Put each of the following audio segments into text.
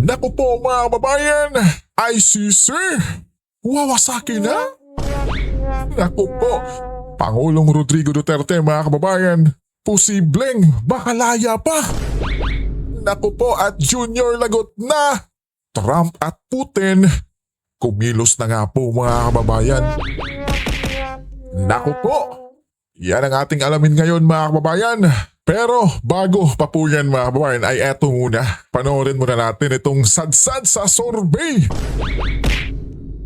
Naku po mga kababayan, ICC, wawasaki na? Naku po, Pangulong Rodrigo Duterte mga kababayan, posibleng makalaya pa. Naku po at Junior lagot na. Trump at Putin, kumilos na nga po mga kababayan. Naku po, yan ang ating alamin ngayon mga kababayan. Pero bago pa po yan mga kababayan ay eto muna. Panoorin muna natin itong sadsad sa survey.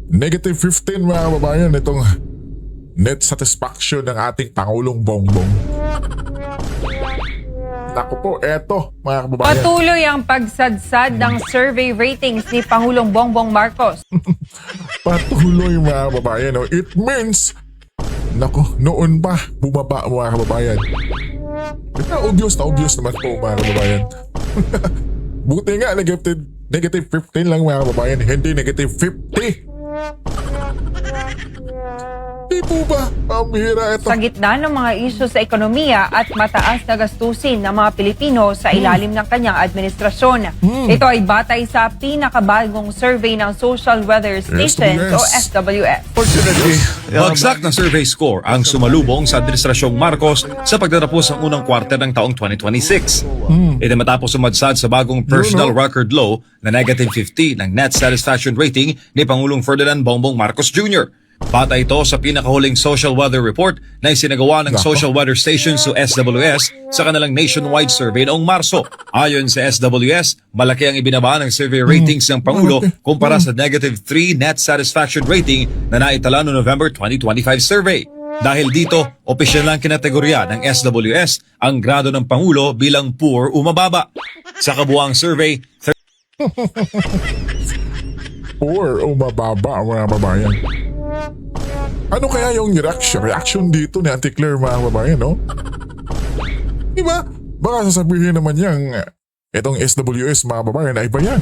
Negative 15 mga kababayan itong net satisfaction ng ating Pangulong Bongbong. Naku po, eto mga kababayan. Patuloy ang pagsadsad ng survey ratings ni Pangulong Bongbong Marcos. Patuloy mga kababayan. It means, naku, noon pa bumaba mga kababayan. Obvious naman po mga kababayan. Buti nga negative 15 lang mga kababayan, hindi negative 50. Di po ba? Pambihira ito. Sa gitna ng mga isyu sa ekonomiya at mataas na gastusin ng mga Pilipino sa ilalim ng kanyang administrasyon. Ito ay batay sa pinakabagong survey ng Social Weather Stations o SWS. Fortunately, bagsak ng survey score ang sumalubong sa Administrasyong Marcos sa pagtatapos ng unang quarter ng taong 2026. Ito matapos sumadsad sa bagong personal record low na negative 50 ng net satisfaction rating ni Pangulong Ferdinand Bongbong Marcos Jr. Bata ito sa pinakahuling social weather report na isinagawa ng Social Weather Stations o SWS sa kanilang nationwide survey noong Marso. Ayon sa SWS, malaki ang ibinaba ng survey ratings ng Pangulo kumpara sa negative 3 net satisfaction rating na naitala noong November 2025 survey. Dahil dito, opisyal lang kinategorya ng SWS ang grado ng Pangulo bilang poor o mababa. Sa kabuuang survey, Poor o mababa mga kababayan. Ano kaya yung reaction dito ni Auntie Claire mga kababayan, no? Diba? Baka sasabihin naman niyang itong SWS mga kababayan ay ba yan?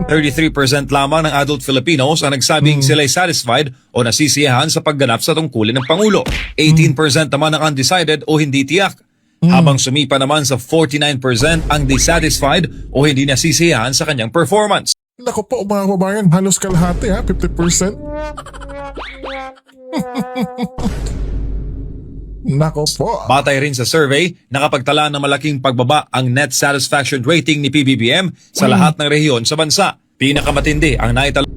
33% lamang ng adult Filipinos ang nagsabing sila'y satisfied o nasisiyahan sa pagganap sa tungkulin ng Pangulo. 18% naman ang undecided o hindi tiyak. Habang sumipa naman sa 49% ang dissatisfied o hindi nasisiyahan sa kanyang performance. Naku po mga kababayan, halos kalahati ha, 50%. Naku po. Batay rin sa survey, nakapagtala ng malaking pagbaba ang net satisfaction rating ni PBBM sa lahat ng rehiyon sa bansa. Pinakamatindi ang naitala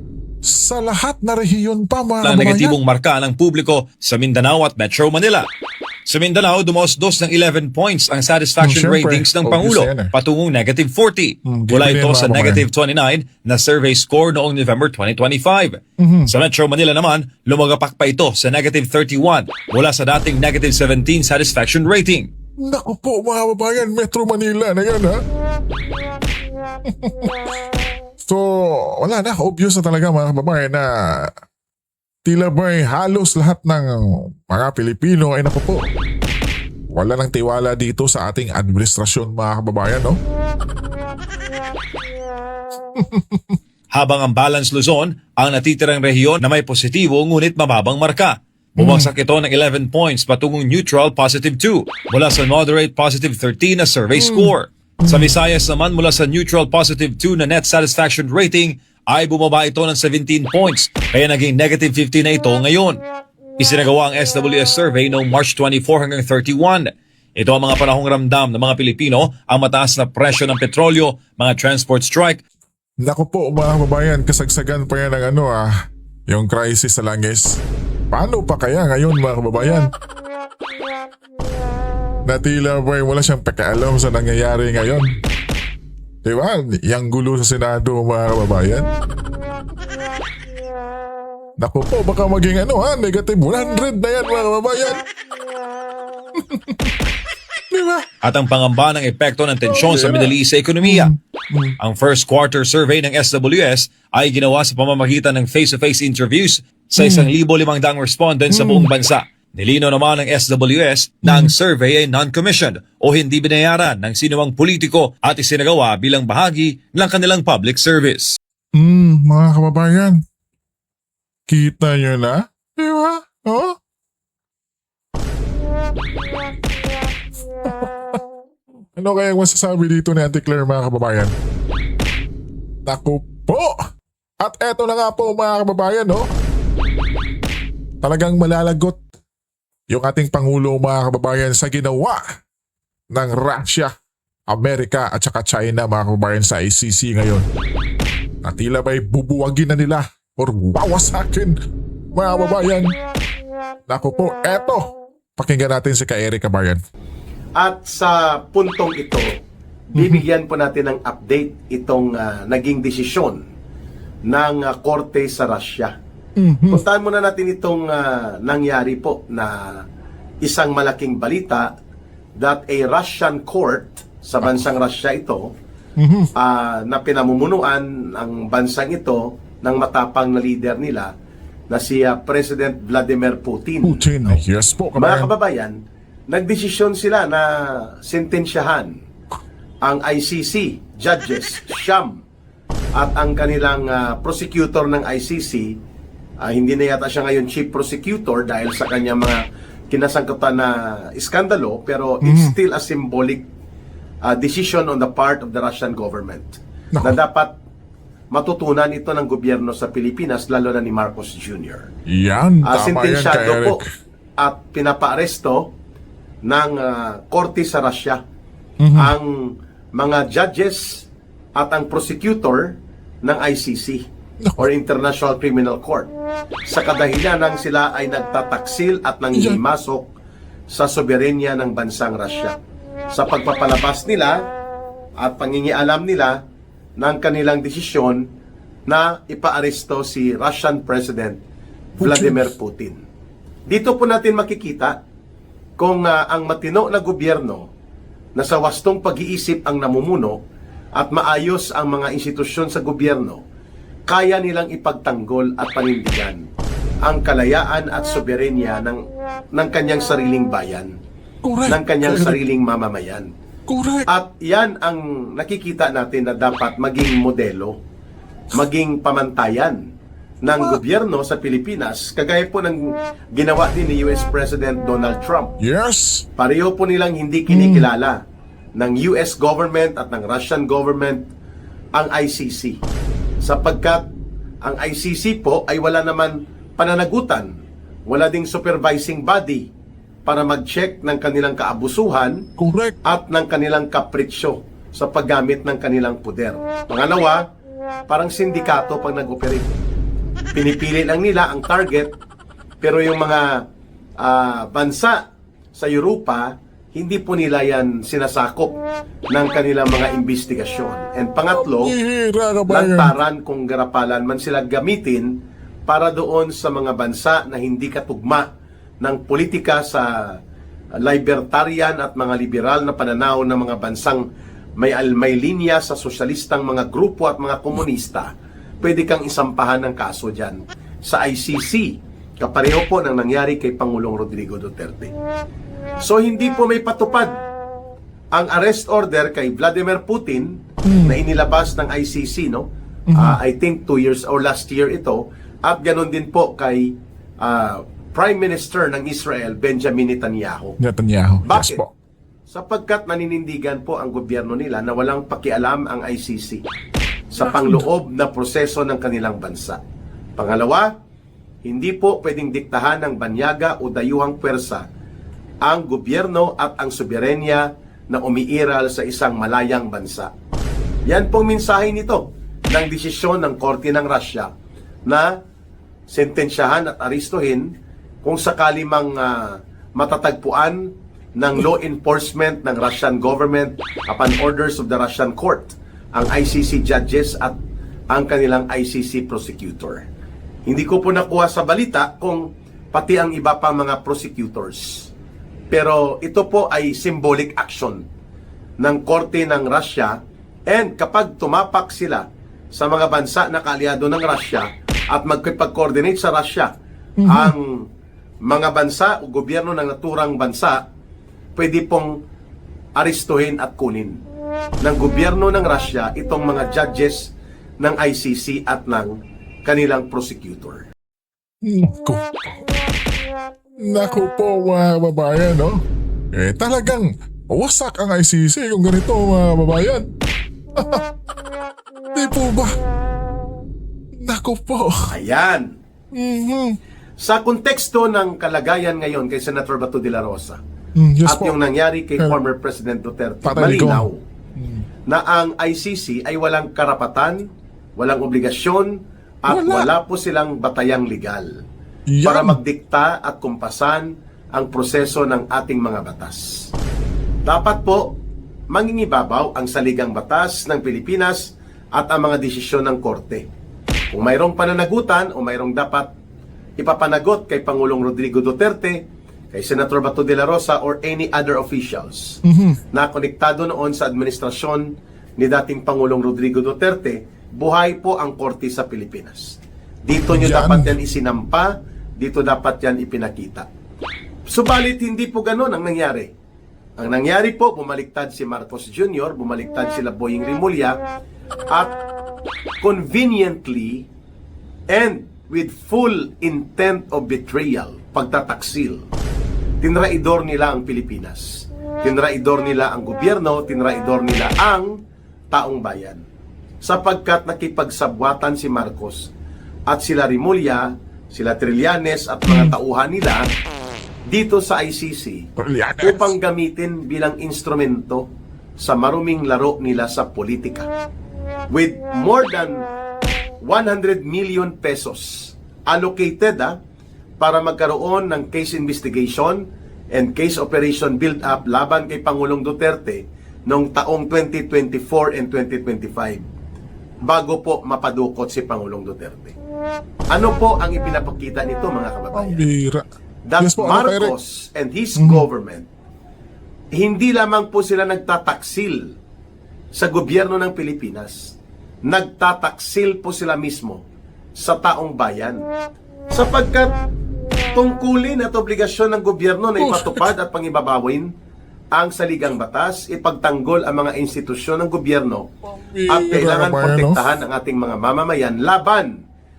Sa lahat na rehiyon pa mga ng kababayan. negatibong marka ng publiko sa Mindanao at Metro Manila. Sa Mindanao, dumaos-dos ng 11 points ang satisfaction Siyempre, ratings ng obvious Pangulo, yan patungong negative 40. Given Mula yan, ito sa mga negative 29 na survey score noong November 2025. Sa Metro Manila naman, lumagapak pa ito sa negative 31 mula sa dating negative 17 satisfaction rating. Naku po mga kababayan, Metro Manila na yan ha. So, wala na, obvious na talaga mga kababayan na tila ba'y halos lahat ng mga Pilipino ay naku po. Wala nang tiwala dito sa ating administrasyon mga kababayan, no? Habang ang Balance Luzon, ang natitirang rehiyon na may positibo ngunit mababang marka. Bumagsak ito ng 11 points patungong neutral positive 2 mula sa moderate positive 13 na survey score. Sa Visayas naman mula sa neutral positive 2 na net satisfaction rating ay bumaba ito ng 17 points kaya naging negative 15 na ito ngayon. Isinagawa ang SWS survey noong March 24 hanggang 31. Ito ang mga panahong ramdam ng mga Pilipino ang mataas na presyo ng petrolyo, mga transport strike. Naku po mga kababayan, kasagsagan pa yan ng yung crisis sa langis. Paano pa kaya ngayon mga kababayan? Na tila ba'y wala siyang pakialam sa nangyayari ngayon. Diba? Yang gulo sa Senado mga kababayan. Naku po, baka maging negative 100 na yan mga kababayan. Diba? At ang pangamba ng epekto ng tensyon sa Middle East sa ekonomiya. Ang first quarter survey ng SWS ay ginawa sa pamamagitan ng face-to-face interviews sa 1,500 respondents sa buong bansa. Nilinaw naman ng SWS na ang survey ay non-commissioned o hindi binayaran ng sinumang politiko at isinagawa bilang bahagi ng kanilang public service. Mga kababayan, kita nyo na? Diba? Oh? Ano kaya masasabi dito ni Auntie Claire mga kababayan? Naku po! At eto na nga po mga kababayan, no? Talagang malalagot yung ating Pangulo mga kababayan sa ginawa ng Russia, Amerika at saka China mga kababayan sa ICC ngayon. Na tila ba'y bubuwagin na nila or wawasakin mga kababayan. Naku po, eto! Pakinggan natin si Eric kabayan. At sa puntong ito, bibigyan po natin ng update itong naging desisyon ng korte sa Russia. Puntahan muna natin itong nangyari po na isang malaking balita that a Russian court sa bansang Russia ito na pinamumunuan ang bansang ito ng matapang na leader nila na si President Vladimir Putin. Putin, yes po Mga kabayan. kababayan, nagdesisyon sila na sentensyahan ang ICC judges, Sham, at ang kanilang prosecutor ng ICC. Hindi na yata siya ngayon chief prosecutor dahil sa kanyang mga kinasangkutan na iskandalo, pero it's still a symbolic decision on the part of the Russian government No. na dapat matutunan ito ng gobyerno sa Pilipinas, lalo na ni Marcos Jr. Yan, tama yan Sentensyado Eric. po at pinapaaresto ng korte sa Russia ang mga judges at ang prosecutor ng ICC or International Criminal Court sa kadahilanan sila ay nagtataksil at nangihimasok sa soberenya ng bansang Russia sa pagpapalabas nila at pangingialam nila ng kanilang desisyon na ipaaresto si Russian President Vladimir Putin. Dito po natin makikita kung ang matino na gobyerno na sa wastong pag-iisip ang namumuno at maayos ang mga institusyon sa gobyerno, kaya nilang ipagtanggol at panindigan ang kalayaan at soberenya ng kanyang sariling bayan, Correct. ng kanyang Correct. sariling mamamayan. Correct. At yan ang nakikita natin na dapat maging modelo, maging pamantayan ng gobyerno sa Pilipinas, kagaya po ng ginawa din ni US President Donald Trump. Yes. Pareho po nilang hindi kinikilala ng US government at ng Russian government ang ICC. Sapagkat ang ICC po ay wala naman pananagutan, wala ding supervising body para mag-check ng kanilang kaabusuhan Correct. at ng kanilang kapritsyo sa paggamit ng kanilang puder. Pangalawa, parang sindikato pag nag-operate. Pinipili lang nila ang target, pero yung mga bansa sa Europa, hindi po nila yan sinasakop ng kanilang mga investigasyon. And pangatlo, Hihira kabayan. lantaran kung garapalan man sila gamitin para doon sa mga bansa na hindi katugma ng politika sa libertarian at mga liberal na pananaw ng mga bansang may linya sa sosyalistang mga grupo at mga komunista. Pwede kang isampahan ng kaso dyan sa ICC, kapareho po ng nangyari kay Pangulong Rodrigo Duterte. So hindi po may patupad ang arrest order kay Vladimir Putin na inilabas ng ICC, no? I think 2 years or last year ito, at ganoon din po kay Prime Minister ng Israel, Benjamin Netanyahu. Netanyahu. Yes Bakit? po. Sapagkat naninindigan po ang gobyerno nila na walang pakialam ang ICC sa pangloob na proseso ng kanilang bansa. Pangalawa, hindi po pwedeng diktahan ng banyaga o dayuhang pwersa ang gobyerno at ang soberenya na umiiral sa isang malayang bansa. Yan pong mensahe nito ng desisyon ng Korte ng Russia na sentensyahan at aristuhin kung sakali mang matatagpuan ng law enforcement ng Russian government upon orders of the Russian court ang ICC judges at ang kanilang ICC prosecutor. Hindi ko po nakuha sa balita kung pati ang iba pa mga prosecutors. Pero ito po ay symbolic action ng korte ng Russia, and kapag tumapak sila sa mga bansa na kaalyado ng Russia at magkipag-coordinate sa Russia, ang mga bansa o gobyerno ng naturang bansa pwede pong aristuhin at kunin ng gobyerno ng Russia itong mga judges ng ICC at ng kanilang prosecutor. Naku. Naku po mga babayan, no? Talagang Wasak ang ICC kung ganito mga kababayan. Di po ba? Naku po. Ayan. Mhm. Sa konteksto ng kalagayan ngayon kay Senator Bato de la Rosa Yes at po. yung nangyari kay Eh, former President Duterte, Patay ko. malinaw na ang ICC ay walang karapatan, walang obligasyon, at Wala. wala po silang batayang legal Yan. para magdikta at kumpasan ang proseso ng ating mga batas. Dapat po, mangingibabaw ang saligang batas ng Pilipinas at ang mga desisyon ng korte. Kung mayroong pananagutan o mayroong dapat ipapanagot kay Pangulong Rodrigo Duterte, kay Senator Bato de la Rosa or any other officials na konektado noon sa administrasyon ni dating Pangulong Rodrigo Duterte, buhay po ang korte sa Pilipinas. Dito nyo Yan. dapat yan isinampa, dito dapat yan ipinakita. Subalit hindi po ganun ang nangyari. Ang nangyari po, bumaliktad si Marcos Jr., bumaliktad sila Boying Rimulya, at conveniently and with full intent of betrayal, pagtataksil, tinraidor nila ang Pilipinas. Tinraidor nila ang gobyerno, tinraidor nila ang taong bayan. Sapagkat nakipagsabwatan si Marcos at sila Rimulya, sila Trillanes at mga tauhan nila dito sa ICC Trillanes. upang gamitin bilang instrumento sa maruming laro nila sa politika. With more than 100 million pesos allocated para magkaroon ng case investigation and case operation build-up laban kay Pangulong Duterte noong taong 2024 and 2025 bago po mapadukot si Pangulong Duterte. Ano po ang ipinapakita nito mga Ang kababayan? bira. That Yes po, ano, Eric? Marcos and his government, hindi lamang po sila nagtataksil sa gobyerno ng Pilipinas, nagtataksil po sila mismo sa taong bayan. Sapagkat tungkulin at obligasyon ng gobyerno na ipatupad at pangibabawin ang saligang batas, ipagtanggol ang mga institusyon ng gobyerno at kailangan Kababayan, no? protektahan ang ating mga mamamayan laban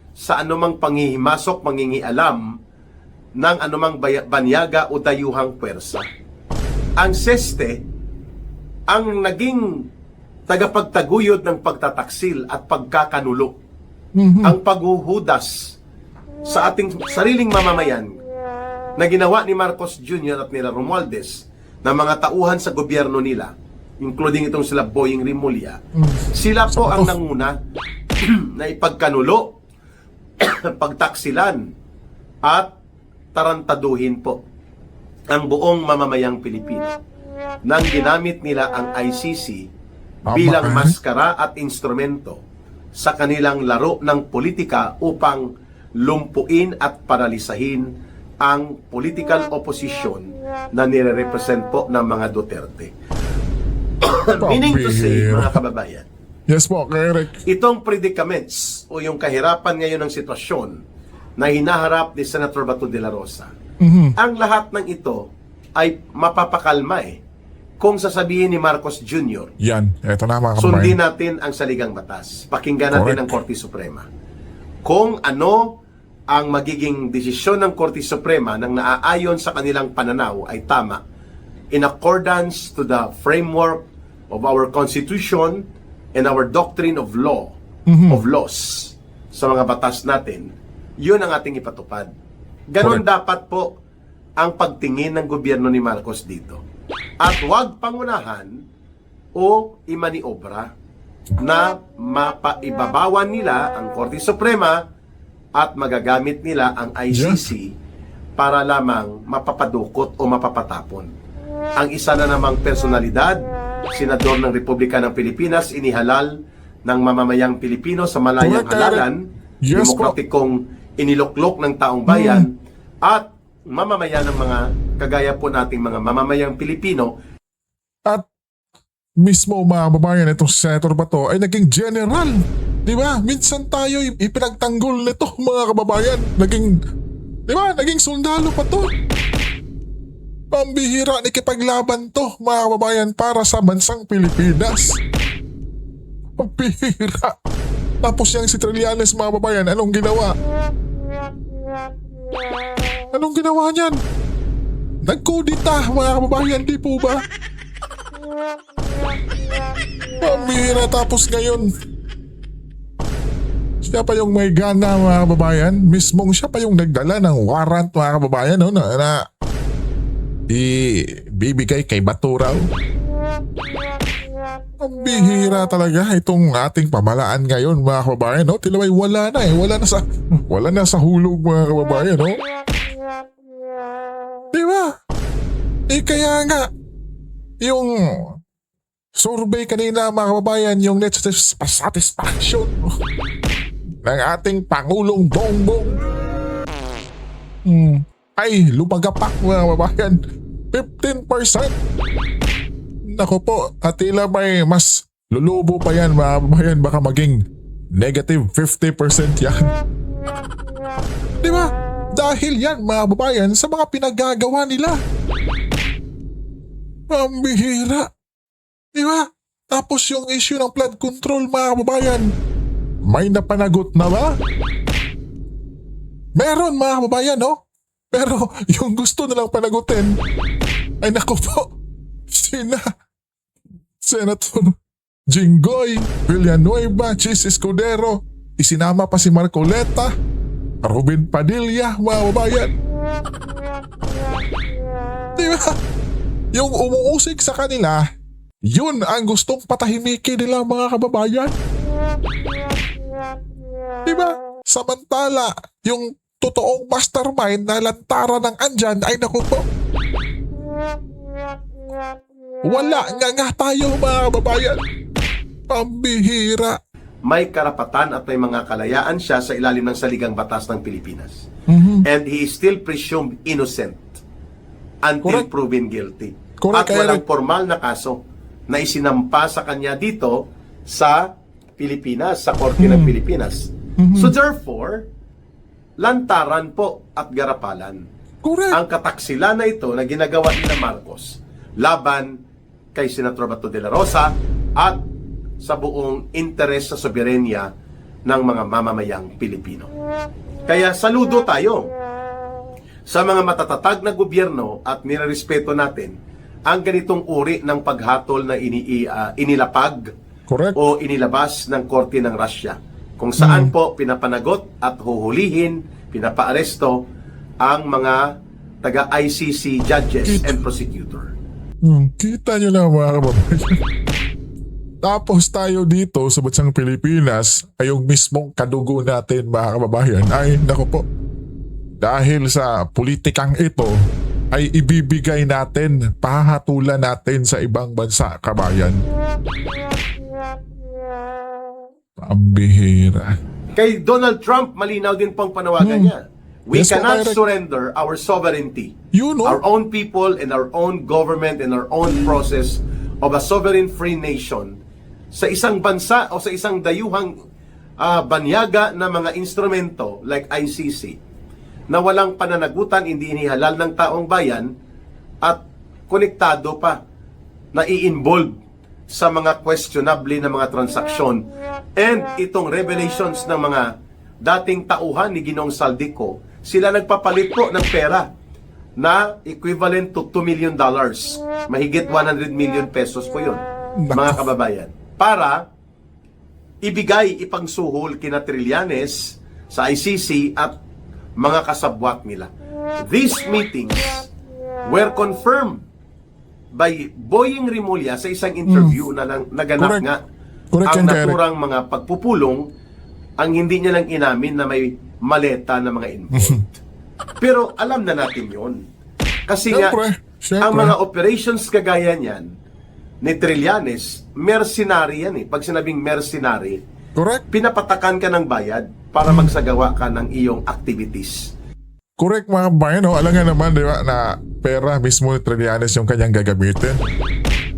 sa anumang panghihimasok, mangingialam ng anumang banyaga o dayuhang puwersa. Ang SESTE, ang naging tagapagtaguyod ng pagtataksil at pagkakanulo, ang paghuhudas sa ating sariling mamamayan na ginawa ni Marcos Jr. at nila Romualdez na mga tauhan sa gobyerno nila, including itong sila Boying Rimulya, sila po ang nanguna na ipagkanulo, pagtaksilan at tarantaduhin po ang buong mamamayang Pilipino nang ginamit nila ang ICC bilang maskara at instrumento sa kanilang laro ng politika upang lumpuin at paralisahin ang political opposition na nire-represent po ng mga Duterte. Meaning to say, mga kababayan, Yes po, Eric. itong predicaments o yung kahirapan ngayon ng sitwasyon na hinaharap ni Senator Bato de la Rosa, ang lahat ng ito ay mapapakalma kung sasabihin ni Marcos Jr. Yan, eto na mga kababayan. Sundin natin ang saligang batas. Pakinggan natin Correct. ang Korte Suprema. Kung ano ang magiging desisyon ng Korte Suprema nang naaayon sa kanilang pananaw ay tama, in accordance to the framework of our Constitution and our doctrine of law, of laws, sa mga batas natin, yun ang ating ipatupad. Ganon Correct. dapat po ang pagtingin ng gobyerno ni Marcos dito. At huwag pangunahan o imaniobra na mapaibabawan nila ang Korte Suprema at magagamit nila ang ICC para lamang mapapadukot o mapapatapon. Ang isa na namang personalidad, senador ng Republika ng Pilipinas, inihalal ng mamamayang Pilipino sa malayang Correct, halalan, Yes po. demokratikong iniluklok ng taong bayan, at mamamayan ng mga kagaya po nating mga mamamayang Pilipino. At mismo mga kababayan, itong Senator Bato ay naging general. Di ba? Minsan tayo ipinagtanggol nito mga kababayan. Di ba? Naging sundalo pa to. Pambihira, nakipaglaban to mga kababayan para sa bansang Pilipinas. Pambihira. Tapos yung si Trillanes mga kababayan, anong ginawa? Anong ginawa niyan? Nagkudita mga kababayan, di po ba? Pambihira, tapos ngayon siya pa yung may gana, mga kababayan. Mismong siya pa yung nagdala ng warrant, mga kababayan, no, na ibibigay kay Baturaw. Ang bihira talaga itong ating pamalaan ngayon, mga kababayan, no? Tilaway wala na eh. Wala na sa hulog, mga kababayan, no? Diba? Kaya nga, yung survey kanina, mga kababayan, yung net satisfaction ng ating Pangulong Bongbong ay lumagapak, mga kababayan, 15%. Nako po, at tila may mas lulubo pa yan, mga kababayan, baka maging negative 50% yan. Diba? Dahil yan, mga kababayan, sa mga pinagagawa nila. Ang bihira. Diba? Tapos yung issue ng flood control, mga kababayan, may napanagot na ba? Meron, mga kababayan, no? Pero yung gusto nilang panagutin ay nako po, Senator Jinggoy Villanueva, Chis Escudero, isinama pa si Marcoleta, Ruben Padilla, mga kababayan. Diba? Yung umuusig sa kanila, yun ang gustong patahimikin nila, mga kababayan. Diba? Samantala, yung totoong mastermind na lantara ng andyan ay naku po. Wala nga tayo, mga kababayan. Pambihira. May karapatan at may mga kalayaan siya sa ilalim ng saligang batas ng Pilipinas. And he is still presumed innocent until Correct. proven guilty. Correct, At walang Eric. formal na kaso na isinampa sa kanya dito sa Pilipinas, sa Korte ng Pilipinas. So therefore, lantaran po at garapalan Correct. ang kataksilan na ito na ginagawa ni Marcos laban kay Senator Bato de la Rosa at sa buong interes sa soberenya ng mga mamamayang Pilipino. Kaya saludo tayo sa mga matatatag na gobyerno at nirerespeto natin ang ganitong uri ng paghatol na inilapag Correct. o inilabas ng Korte ng Russia, kung saan po pinapanagot at huhulihin, pinapaaresto ang mga taga-ICC judges and prosecutor. Kita nyo lang, mga kababayan. Tapos tayo dito sa bansang Pilipinas ay yung mismong kadugo natin, mga kababayan, ay naku po, dahil sa politikang ito ay ibibigay natin, pahatulan natin sa ibang bansa, kabayan. Pambihira. Kay Donald Trump, malinaw din pong panawagan niya. We Yes, cannot Direct. surrender our sovereignty, You know, our own people and our own government and our own process of a sovereign free nation sa isang bansa o sa isang dayuhang banyaga na mga instrumento like ICC na walang pananagutan, hindi inihalal ng taong bayan at konektado pa na i-involve sa mga questionable na mga transaksyon. And itong revelations ng mga dating tauhan ni Ginoong Saldico, sila nagpapalit po ng pera na equivalent to $2 million. Mahigit 100 million pesos po yun, mga kababayan. Para ibigay, ipangsuhol kina Trillanes sa ICC at mga kasabwat nila. These meetings were confirmed by Boying Rimulya sa isang interview na naganap Correct. nga. Correct Ang yan, Derek. naturang mga pagpupulong, ang hindi niya lang inamin na may maleta na mga involved. Pero alam na natin yun. Kasi Siyempre, nga, ang mga operations kagaya niyan ni Trillanes, mercenary yan eh. Pag sinabing mercenary, correct. pinapatakan ka ng bayad para magsagawa ka ng iyong activities. Correct, mga kababayan, no? Alam nga naman, di ba, na pera mismo ni Trillanes yung kanyang gagamitin.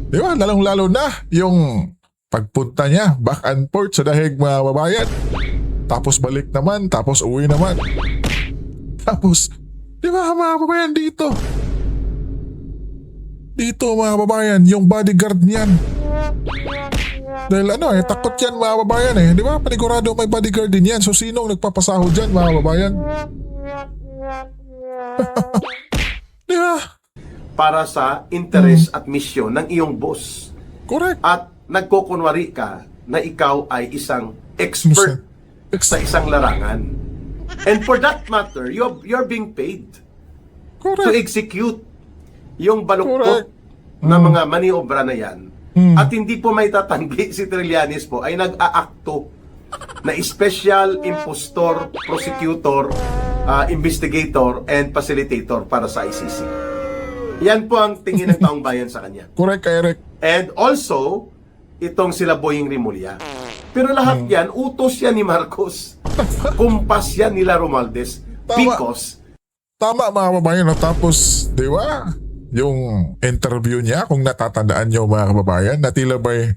Di ba, lalong-lalo na yung pagpunta niya back and forth sa dahig, mga kababayan. Tapos balik naman, tapos uwi naman. Tapos, di ba, mga kababayan, dito, mga kababayan, yung bodyguard niyan. Dahil takot yan, mga kababayan, eh. Di ba, panigurado may bodyguard din yan. So, sinong nagpapasahod dyan, mga kababayan? Di ba? para sa interes at misyon ng iyong boss. Correct. At nagkukunwari ka na ikaw ay isang expert sa isang larangan. And for that matter, you're being paid to Correct. execute yung Correct. baluktot na mga maniobra na yan. At hindi po may tatanggi si Trillanes po ay nag-aakto na special impostor, prosecutor, investigator, and facilitator para sa ICC. Yan po ang tingin ng taong bayan sa kanya. Correct, Eric. And also, itong sila Boying Rimulya. Pero lahat yan, utos yan ni Marcos. Kumpas yan nila Romualdez. Tama. Because, Tama mga kababayan. No? Tapos, di ba, yung interview niya, kung natatandaan niyo mga kababayan, na tila ba'y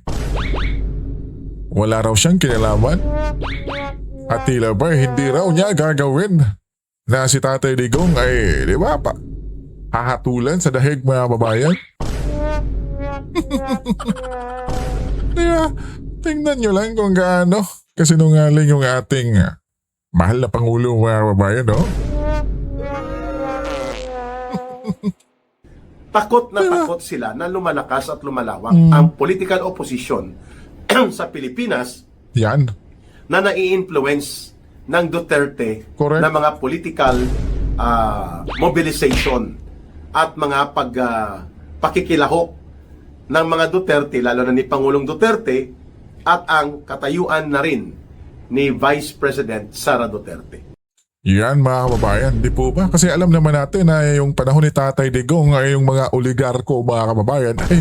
wala raw siyang kinalaman. At tila ba'y hindi raw niya gagawin na si Tatay Digong ay, di ba, hahatulan sa dahig mga kababayan. Di ba? Tingnan nyo lang kung gaano kasinungaling yung ating mahal na Pangulo mga kababayan, no? takot na takot sila na lumalakas at lumalawak ang political opposition sa Pilipinas Yan. na nai-influence ng Duterte Correct. na mga political mobilization at mga pakikilahok ng mga Duterte, lalo na ni Pangulong Duterte at ang katayuan na rin ni Vice President Sara Duterte. Yan mga kababayan, di po ba? Kasi alam naman natin na yung panahon ni Tatay Digong ay yung mga oligarko mga kababayan ay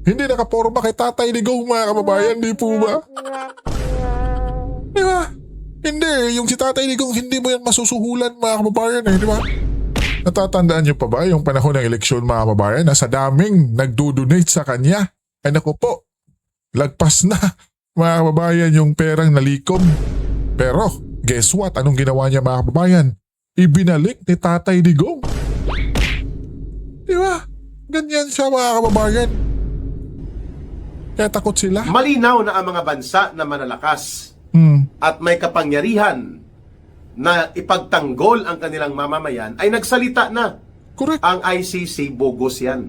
hindi nakaporma kay Tatay Digong mga kababayan, di po ba? Di ba? Hindi, yung si Tatay Digong hindi mo yan masusuhulan mga kababayan di ba? Natatandaan niyo pa ba yung panahon ng eleksyon mga kababayan na sa daming nagdo-donate sa kanya? Ay naku po, lagpas na mga kababayan yung perang nalikom. Pero guess what? Anong ginawa niya mga kababayan? Ibinalik ni Tatay Digong. Di ba? Ganyan siya mga kababayan. Kaya takot sila. Malinaw na ang mga bansa na manalakas at may kapangyarihan na ipagtanggol ang kanilang mamamayan ay nagsalita na. Correct. Ang ICC bogus yan.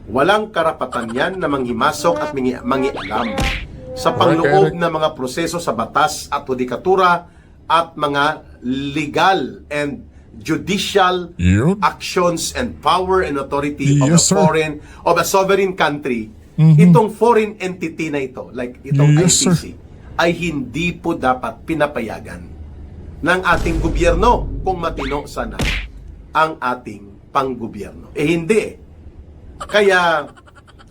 Walang karapatan yan na manghimasok at mangialam sa pangloob Correct. ng mga proseso sa batas at hudikatura at mga legal and judicial Yun. actions and power and authority Yes, sir. of a sovereign country. Itong foreign entity na ito, like itong Yes, ICC, sir. ay hindi po dapat pinapayagan ng ating gobyerno kung matino sana ang ating panggobyerno. Hindi. Kaya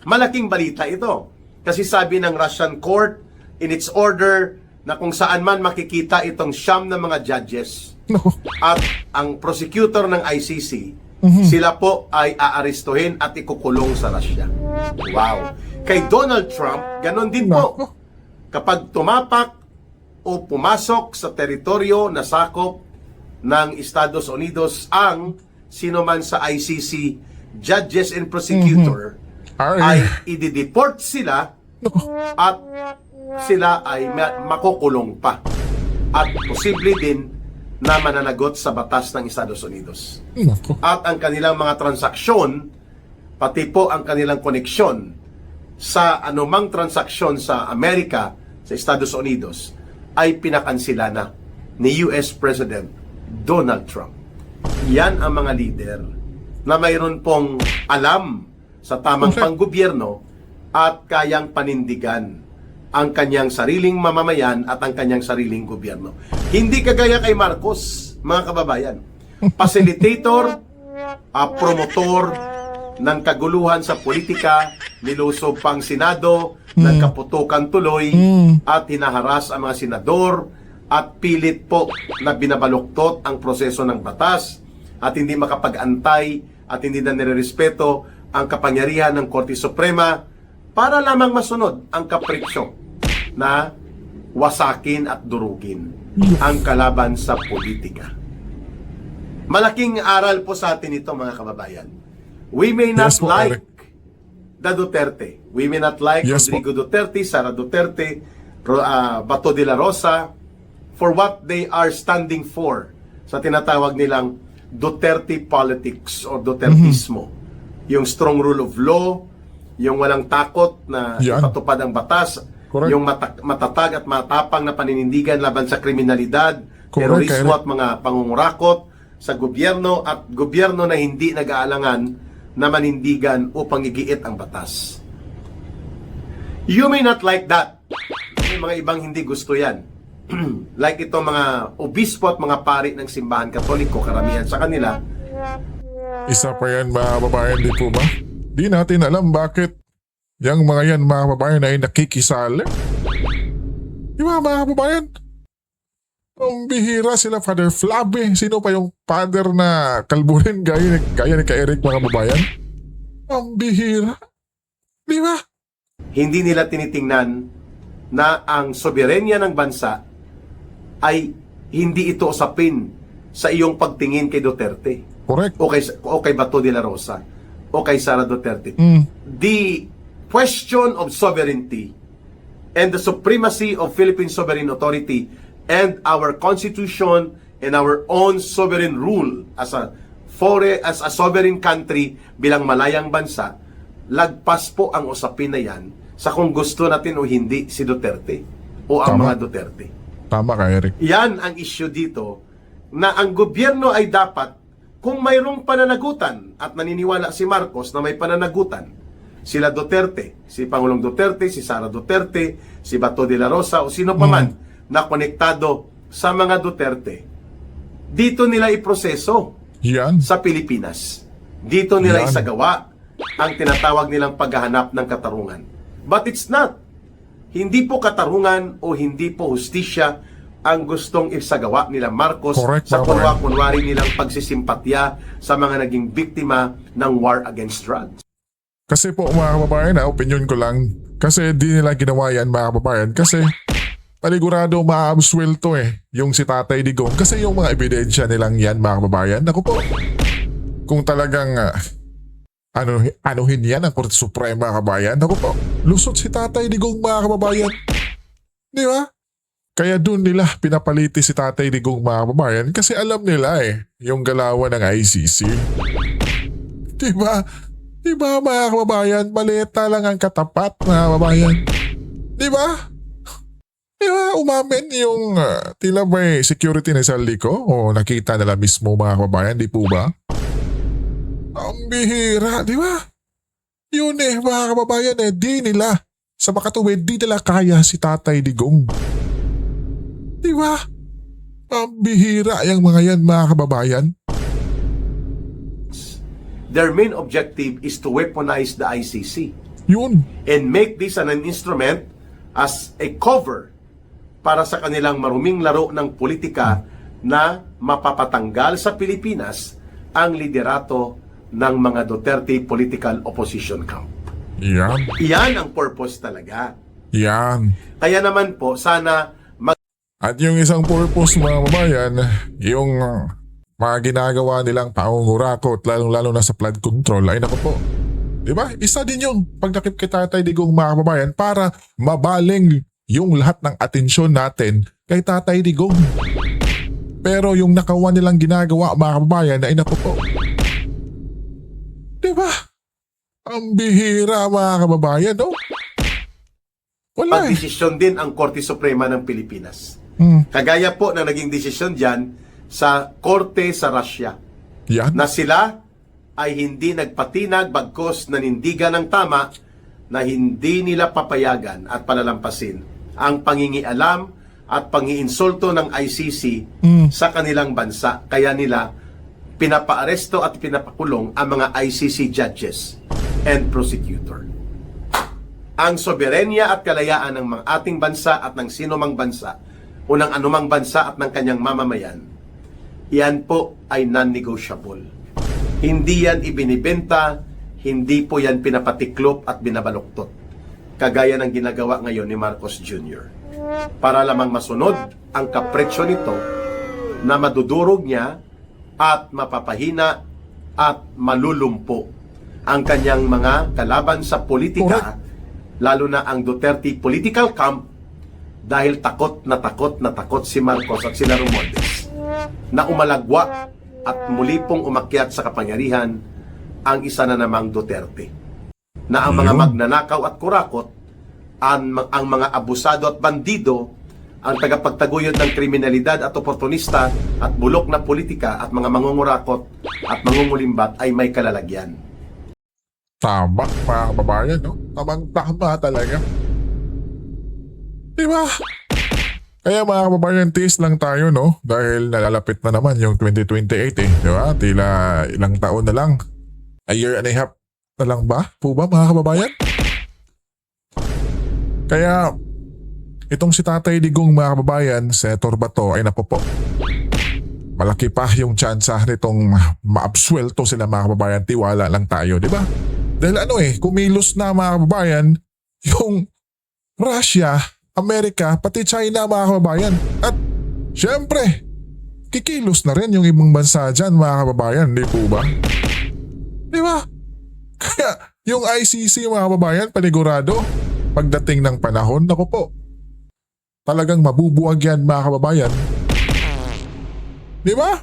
malaking balita ito. Kasi sabi ng Russian court in its order na kung saan man makikita itong siyam na mga judges No. at ang prosecutor ng ICC, sila po ay aarestuhin at ikukulong sa Russia. Wow. Kay Donald Trump, ganon din po. Nako. Kapag tumapak o pumasok sa teritoryo na sakop ng Estados Unidos ang sinuman sa ICC judges and prosecutor, ay i-deport sila at sila ay makukulong pa. At posible din na mananagot sa batas ng Estados Unidos. Nako. At ang kanilang mga transaksyon, pati po ang kanilang koneksyon sa anumang transaksyon sa Amerika, sa Estados Unidos, ay pinakansila na ni US President Donald Trump. Yan ang mga leader na mayroon pong alam sa tamang panggobyerno at kayang panindigan ang kanyang sariling mamamayan at ang kanyang sariling gobyerno. Hindi kagaya kay Marcos, mga kababayan. Facilitator, promotor ng kaguluhan sa politika, nilusob pang Senado, nagkaputukan tuloy, at hinaharas ang mga senador, at pilit po na binabaluktot ang proseso ng batas, at hindi makapag-antay, at hindi na nirerespeto ang kapangyarihan ng Korte Suprema, para lamang masunod ang kapritsyo na wasakin at durugin ang kalaban sa politika. Malaking aral po sa atin ito, mga kababayan. We may not Yes po, like Eric. the Duterte. We may not like Yes Rodrigo Duterte, Sara Duterte, Bato de la Rosa, for what they are standing for sa tinatawag nilang Duterte politics o Dutertismo. Yung strong rule of law, yung walang takot na Yan. ipatupad ang batas, Correct. yung matatag at matapang na paninindigan laban sa kriminalidad, Correct, terorismo Eric. at mga pangungurakot sa gobyerno at gobyerno na hindi nag-aalangan na manindigan upang igiit ang batas. You may not like that. May mga ibang hindi gusto yan. Like itong mga obispo at mga pari ng simbahan katoliko, karamihan sa kanila, Isa pa yan mga kababayan, di po ba? Di natin alam bakit yung mga yan mga kababayan ay nakikisali. Di ba mga kababayan? Ang bihira sila Father Flabe. Sino pa yung father na kalburin gaya ni ka-Eric mga kababayan? Ang bihira. Di ba? hindi nila tinitingnan na ang soberenya ng bansa ay hindi ito usapin sa iyong pagtingin kay Duterte Correct. o kay Bato de la Rosa o kay Sara Duterte. The question of sovereignty and the supremacy of Philippine Sovereign Authority and our constitution and our own sovereign rule as a sovereign country bilang malayang bansa, lagpas po ang usapin na yan sa kung gusto natin o hindi si Duterte o ang Tama. mga Duterte. Tama ka, Eric. Yan ang issue dito, na ang gobyerno ay dapat, kung mayroong pananagutan, at naniniwala si Marcos na may pananagutan, sila Duterte, si Pangulong Duterte, si Sara Duterte, si Bato de la Rosa, o sino pa man na konektado sa mga Duterte, dito nila iproseso Yan. sa Pilipinas. Dito nila Yan. isagawa ang tinatawag nilang paghahanap ng katarungan. But it's not. Hindi po katarungan o hindi po hustisya ang gustong isagawa nila Marcos Correct, sa Mama. kunwari nilang pagsisimpatya sa mga naging biktima ng war against drugs. Kasi po mga kababayan, opinion ko lang, kasi di nila ginawa yan mga kababayan, kasi panigurado maabswelto yung si Tatay Digong, kasi yung mga ebidensya nilang yan mga kababayan, naku po, kung talagang anuhin yan ang Korte Suprema kababayan, naku po, lusot si Tatay Digong mga kababayan. Di ba? Kaya doon nila pinapaliti si Tatay Digong mga kababayan kasi alam nila yung galawan ng ICC. Di ba? Di ba mga kababayan, maleta lang ang katapat mga kababayan. Di ba? Di ba umamin yung tila may security na sa liko o nakita nila mismo mga kababayan, di po ba? Ang bihira, di ba? Yun mga kababayan di nila sa makatuwid, di nila kaya si Tatay Digong. Di ba? Ang bihira yung mga yan mga kababayan. Their main objective is to weaponize the ICC Yun. and make this an instrument as a cover para sa kanilang maruming laro ng politika na mapapatanggal sa Pilipinas ang liderato ng mga Duterte political opposition camp. Yan. Iyan ang purpose talaga. Yan. Kaya naman po, sana At yung isang purpose mga kababayan, yung mga ginagawa nilang pangungurakot, lalong-lalo na sa flood control, ay naku po. Diba? Isa din yung pagdakip kay Tatay Digong mga kababayan para mabaling yung lahat ng atensyon natin kay Tatay Digong. Pero yung nakawa nilang ginagawa mga kababayan, ay naku po. Diba? Ang bihira mga kababayan, no? Wala pagdesisyon din ang Korte Suprema ng Pilipinas. Kagaya po na naging desisyon dyan sa Korte sa Russia Yan. na sila ay hindi nagpatinag bagkos nanindigan ng tama na hindi nila papayagan at palalampasin ang pangingialam at pangiinsulto ng ICC sa kanilang bansa. Kaya nila pinapaaresto at pinapakulong ang mga ICC judges and prosecutor. Ang soberenya at kalayaan ng mga ating bansa at ng sinumang bansa o ng anumang bansa at ng kanyang mamamayan, yan po ay non-negotiable. Hindi yan ibinibenta, hindi po yan pinapatiklop at binabaluktot, kagaya ng ginagawa ngayon ni Marcos Jr. Para lamang masunod ang kapretsyo nito na madudurog niya at mapapahina at malulumpo ang kanyang mga kalaban sa politika, lalo na ang Duterte political camp, dahil takot na takot si Marcos at sila Romualdez na umalagwa at muli pong umakyat sa kapangyarihan ang isa na namang Duterte. Na ang mga magnanakaw at kurakot, ang mga abusado at bandido, ang tagapagtaguyod ng kriminalidad at oportunista at bulok na politika at mga mangungurakot at mangungulimbat ay may kalalagyan. Tama, mga kababayan, no? Tamang-tama talaga. Diba? Kaya mga kababayan, tiis lang tayo, no? Dahil nalalapit na naman yung 2028, eh. Diba? Tila ilang taon na lang. A year and a half na lang ba? Po ba, mga kababayan? Kaya, itong si Tatay Digong, mga kababayan, Senator Bato, ay naku po. Malaki pa yung tsansa nitong maabsuelto sila, mga kababayan. Tiwala lang tayo, di ba? Dahil kumilos na, mga kababayan, yung Russia, Amerika, pati China, mga kababayan. At syempre, kikilos na rin yung ibang bansa dyan, mga kababayan, di po ba? Di ba? Kaya yung ICC, mga kababayan, panigurado, pagdating ng panahon, naku po, talagang mabubuwag yan, mga kababayan. Di ba?